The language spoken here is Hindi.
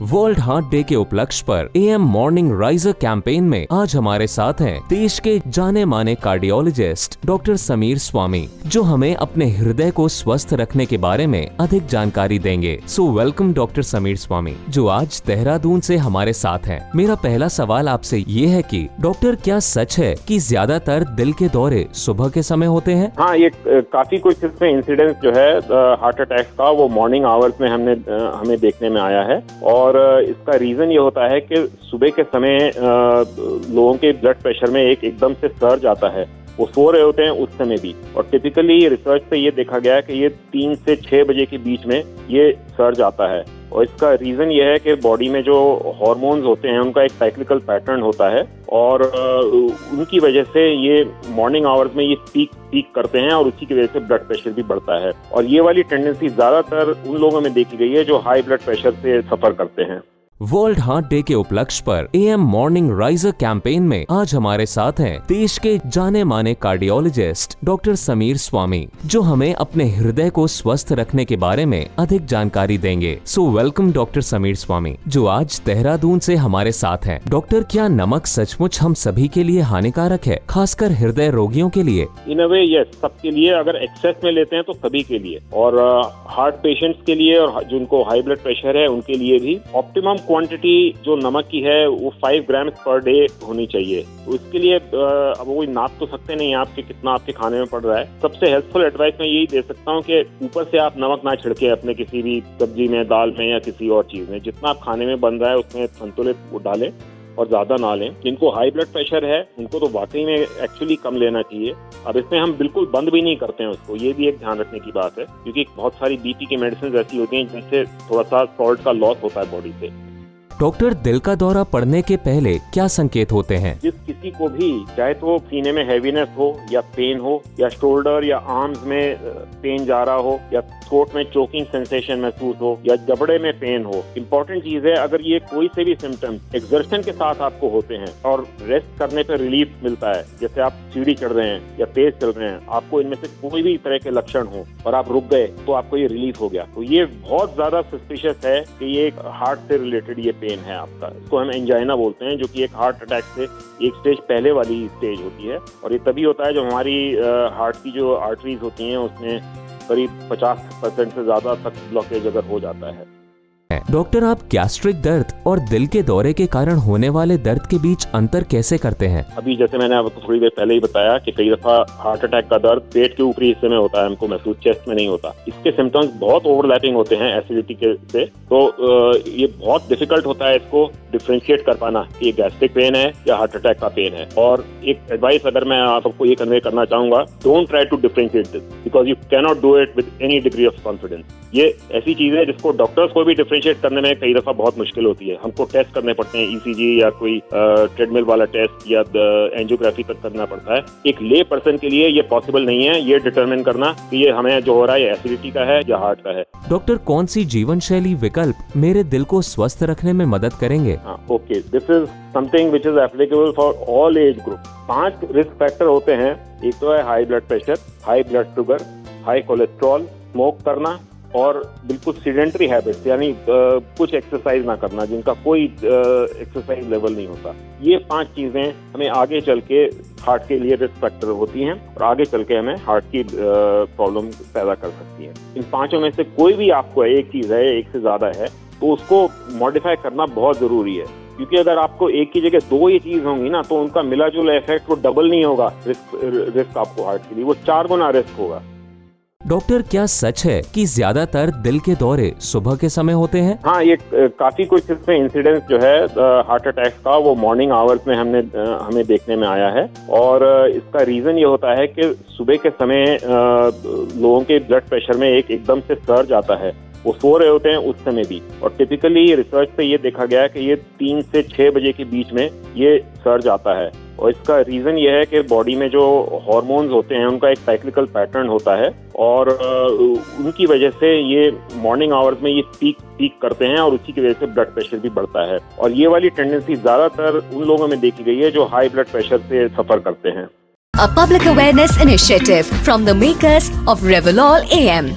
वर्ल्ड हार्ट डे के उपलक्ष्य पर AM मॉर्निंग राइजर कैंपेन में आज हमारे साथ हैं देश के जाने माने कार्डियोलॉजिस्ट डॉक्टर समीर स्वामी, जो हमें अपने हृदय को स्वस्थ रखने के बारे में अधिक जानकारी देंगे। सो वेलकम डॉक्टर समीर स्वामी, जो आज देहरादून से हमारे साथ हैं। मेरा पहला सवाल आपसे ये है कि डॉक्टर, क्या सच है कि ज्यादातर दिल के दौरे सुबह के समय होते हैं? हाँ, ये काफी कुछ इसमें इंसिडेंस जो है हार्ट अटैक का वो मॉर्निंग आवर्स में हमें देखने में आया है। और इसका रीजन ये होता है कि सुबह के समय लोगों के ब्लड प्रेशर में एकदम से सर्ज आता है। वो सो रहे होते हैं उस समय भी, और टिपिकली रिसर्च से ये देखा गया है कि ये 3 से 6 बजे के बीच में ये सर्ज आता है। और इसका रीजन ये है कि बॉडी में जो हार्मोन्स होते हैं उनका एक साइक्लिकल पैटर्न होता है, और उनकी वजह से ये मॉर्निंग आवर्स में ये पीक करते हैं, और उसी की वजह से ब्लड प्रेशर भी बढ़ता है। और ये वाली टेंडेंसी ज्यादातर उन लोगों में देखी गई है जो हाई ब्लड प्रेशर से सफर करते हैं। वर्ल्ड हार्ट डे के उपलक्ष्य पर AM मॉर्निंग राइजर कैंपेन में आज हमारे साथ हैं देश के जाने माने कार्डियोलॉजिस्ट डॉक्टर समीर स्वामी, जो हमें अपने हृदय को स्वस्थ रखने के बारे में अधिक जानकारी देंगे। सो वेलकम डॉक्टर समीर स्वामी, जो आज देहरादून से हमारे साथ हैं। डॉक्टर, क्या नमक सचमुच हम सभी के लिए हानिकारक है, खासकर हृदय रोगियों के लिए? इन अ वे यस, सबके लिए। अगर एक्सेस में लेते हैं तो सभी के लिए, और हार्ट पेशेंट्स के लिए और जिनको हाई ब्लड प्रेशर है उनके लिए भी ऑप्टिमम क्वांटिटी जो नमक की है वो 5 ग्राम पर डे होनी चाहिए। तो इसके लिए अब वो नाप तो सकते नहीं आपके कितना आपके खाने में पड़ रहा है। सबसे हेल्पफुल एडवाइस मैं यही दे सकता हूँ कि ऊपर से आप नमक ना छिड़के अपने किसी भी सब्जी में, दाल में या किसी और चीज में। जितना आप खाने में बन रहा है उसमें संतुलित वो डालें और ज्यादा ना लें। जिनको हाई ब्लड प्रेशर है उनको तो वाकई में एक्चुअली कम लेना चाहिए। अब इसमें हम बिल्कुल बंद भी नहीं करते हैं उसको, ये भी एक ध्यान रखने की बात है, क्योंकि बहुत सारी बीपी की मेडिसिन ऐसी होती हैं जिनसे थोड़ा सा सॉल्ट का लॉस होता है बॉडी से। डॉक्टर, दिल का दौरा पड़ने के पहले क्या संकेत होते हैं? जिस किसी को भी, चाहे तो सीने में हैवीनेस हो या पेन हो, या शोल्डर या आर्म्स में पेन जा रहा हो, या थ्रोट में चोकिंग सेंसेशन महसूस हो, या जबड़े में पेन हो, इम्पोर्टेंट चीज है अगर ये कोई से भी सिम्टम्स एक्सर्शन के साथ आपको होते हैं और रेस्ट करने पे रिलीफ मिलता है, जैसे आप सीढ़ी चढ़ रहे हैं या तेज चल रहे हैं, आपको इनमें से कोई भी तरह के लक्षण हो और आप रुक गए तो आपको ये रिलीफ हो गया, तो ये बहुत ज्यादा सस्पिशियस है कि ये एक हार्ट से रिलेटेड ये पेन है आपका। इसको हम एंजाइना बोलते हैं, जो कि एक हार्ट अटैक से एक स्टेज पहले वाली स्टेज होती है। और ये तभी होता है जब हमारी हार्ट की जो आर्टरीज होती हैं उसमें करीब 50% से ज्यादा तक ब्लॉकेज अगर हो जाता है। डॉक्टर, आप गैस्ट्रिक दर्द और दिल के दौरे के कारण होने वाले दर्द के बीच अंतर कैसे करते हैं? अभी जैसे मैंने आपको थोड़ी देर पहले ही बताया कि कई दफा हार्ट अटैक का दर्द पेट के ऊपरी हिस्से में होता है, हमको महसूस चेस्ट में नहीं होता। इसके सिम्टम्स बहुत ओवरलैपिंग होते हैं एसिडिटी के से, तो ये बहुत डिफिकल्ट होता है इसको डिफरेंशिएट कर पाना कि ये गैस्ट्रिक पेन है या हार्ट अटैक का पेन है। और एक एडवाइस अगर मैं आपको ये कन्वे करना चाहूंगा, don't try to differentiate this because you can not do it with any degree of confidence. ये ऐसी चीज है जिसको डॉक्टर्स को भी डिफरेंशिएट करने में कई दफा बहुत मुश्किल होती है। हमको टेस्ट करने पड़ते हैं, ECG या कोई ट्रेडमिल वाला टेस्ट या एंजियोग्राफी तक करना पड़ता है। एक ले पर्सन के लिए ये पॉसिबल नहीं है ये डिटरमिन करना कि ये हमें जो हो रहा है एसिडिटी का है या हार्ट का है। डॉक्टर, कौन सी जीवन शैली विकल्प मेरे दिल को स्वस्थ रखने में मदद करेंगे? Okay, this is something which is applicable for all age group. 5 risk factor होते हैं। एक तो है high blood pressure, high blood sugar, high cholesterol, smoke करना, और बिल्कुल सीडेंटरी हैबिट्स, यानी कुछ एक्सरसाइज ना करना, जिनका कोई एक्सरसाइज लेवल नहीं होता। ये 5 चीजें हमें आगे चल के हार्ट के लिए रिस्क फैक्टर होती हैं, और आगे चल के हमें हार्ट की प्रॉब्लम पैदा कर सकती हैं। इन 5 में से कोई भी आपको एक चीज है, एक से ज्यादा है, तो उसको मॉडिफाई करना बहुत जरूरी है। क्योंकि अगर आपको एक की जगह 2 ये चीज होंगी ना, तो उनका मिला जुला इफेक्ट वो डबल नहीं होगा। रिस्क आपको हार्ट के लिए वो 4 गुना रिस्क होगा। डॉक्टर, क्या सच है कि ज्यादातर दिल के दौरे सुबह के समय होते हैं? हाँ, ये काफी कुछ इसमें इंसिडेंस जो है हार्ट अटैक का वो मॉर्निंग आवर्स में हमें देखने में आया है। और इसका रीजन ये होता है कि सुबह के समय लोगों के ब्लड प्रेशर में एकदम से सर्ज आता है। वो सो रहे होते हैं उस समय भी, और टिपिकली रिसर्च से ये देखा गया है कि ये 3 से 6 बजे के बीच में ये सर्ज आता है। और इसका रीजन ये है कि बॉडी में जो हार्मोन्स होते हैं उनका एक साइक्लिकल पैटर्न होता है, और उनकी वजह से ये मॉर्निंग आवर्स में ये पीक करते हैं, और उसी की वजह से ब्लड प्रेशर भी बढ़ता है। और ये वाली टेंडेंसी ज्यादातर उन लोगों में देखी गई है जो हाई ब्लड प्रेशर से सफर करते हैं। A public awareness initiative from the makers of Revolol AM.